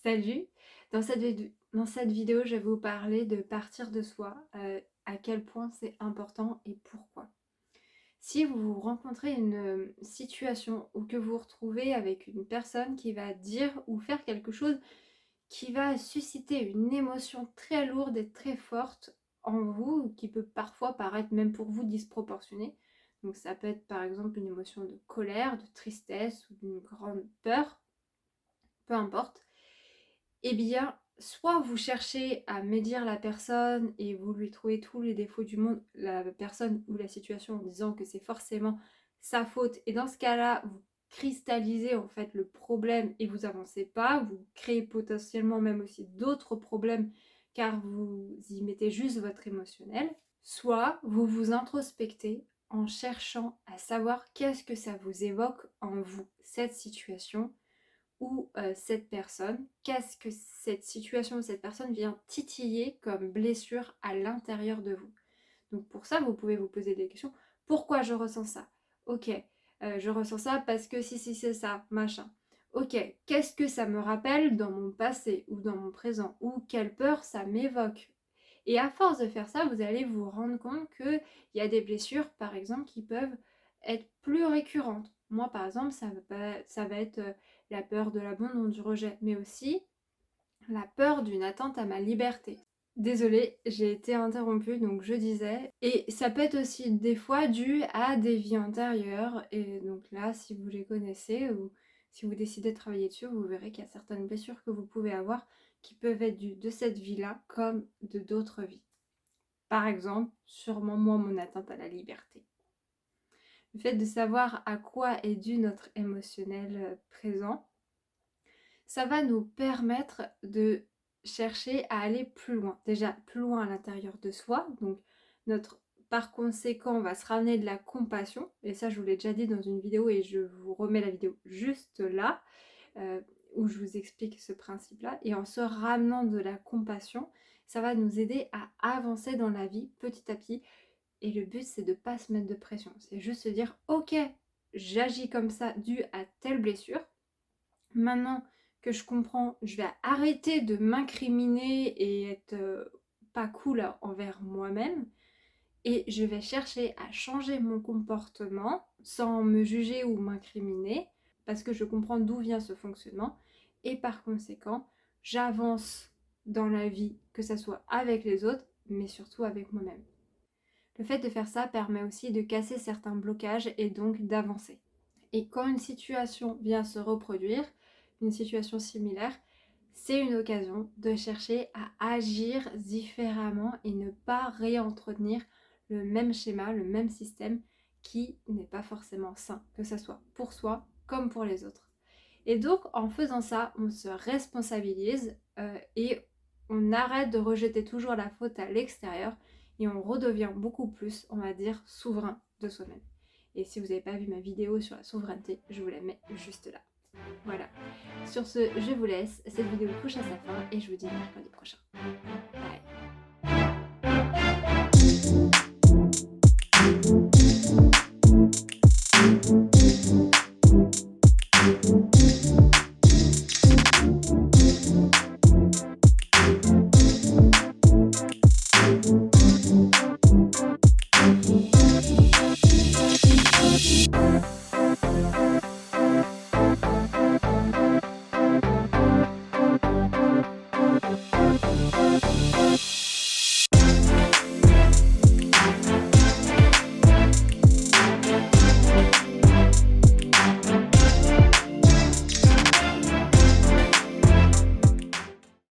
Salut! Dans cette vidéo, je vais vous parler de partir de soi, à quel point c'est important et pourquoi. Si vous rencontrez une situation ou que vous vous retrouvez avec une personne qui va dire ou faire quelque chose qui va susciter une émotion très lourde et très forte en vous, qui peut parfois paraître même pour vous disproportionnée. Donc ça peut être par exemple une émotion de colère, de tristesse ou d'une grande peur, peu importe. Eh bien, soit vous cherchez à médire la personne et vous lui trouvez tous les défauts du monde, la personne ou la situation, en disant que c'est forcément sa faute. Et dans ce cas-là, vous cristallisez en fait le problème et vous avancez pas. Vous créez potentiellement même aussi d'autres problèmes car vous y mettez juste votre émotionnel. Soit vous vous introspectez en cherchant à savoir qu'est-ce que ça vous évoque en vous, cette situation ou cette personne, qu'est-ce que cette situation ou cette personne vient titiller comme blessure à l'intérieur de vous. Donc pour ça, vous pouvez vous poser des questions. Pourquoi je ressens ça? Ok, je ressens ça parce que si c'est ça, machin. Ok, qu'est-ce que ça me rappelle dans mon passé ou dans mon présent? Ou quelle peur ça m'évoque? Et à force de faire ça, vous allez vous rendre compte qu'il y a des blessures, par exemple, qui peuvent être plus récurrentes. Moi, par exemple, ça va être la peur de l'abandon, du rejet, mais aussi la peur d'une atteinte à ma liberté. Désolée, j'ai été interrompue, donc je disais. Et ça peut être aussi des fois dû à des vies antérieures. Et donc là, si vous les connaissez ou si vous décidez de travailler dessus, vous verrez qu'il y a certaines blessures que vous pouvez avoir qui peuvent être dues de cette vie-là comme de d'autres vies. Par exemple, sûrement moi, mon atteinte à la liberté. Le fait de savoir à quoi est dû notre émotionnel présent, ça va nous permettre de chercher à aller plus loin. Déjà, plus loin à l'intérieur de soi. Donc, par conséquent, on va se ramener de la compassion. Et ça, je vous l'ai déjà dit dans une vidéo et je vous remets la vidéo juste là, où je vous explique ce principe-là. Et en se ramenant de la compassion, ça va nous aider à avancer dans la vie petit à petit. Et le but, c'est de ne pas se mettre de pression. C'est juste se dire, ok, j'agis comme ça dû à telle blessure. Maintenant que je comprends, je vais arrêter de m'incriminer et être pas cool envers moi-même. Et je vais chercher à changer mon comportement sans me juger ou m'incriminer parce que je comprends d'où vient ce fonctionnement. Et par conséquent, j'avance dans la vie, que ce soit avec les autres, mais surtout avec moi-même. Le fait de faire ça permet aussi de casser certains blocages et donc d'avancer. Et quand une situation vient se reproduire, une situation similaire, c'est une occasion de chercher à agir différemment et ne pas réentretenir le même schéma, le même système qui n'est pas forcément sain, que ce soit pour soi comme pour les autres. Et donc en faisant ça, on se responsabilise et on arrête de rejeter toujours la faute à l'extérieur et on redevient beaucoup plus, on va dire, souverain de soi-même. Et si vous n'avez pas vu ma vidéo sur la souveraineté, je vous la mets juste là. Voilà. Sur ce, je vous laisse. Cette vidéo touche à sa fin et je vous dis à mercredi prochain. Bye.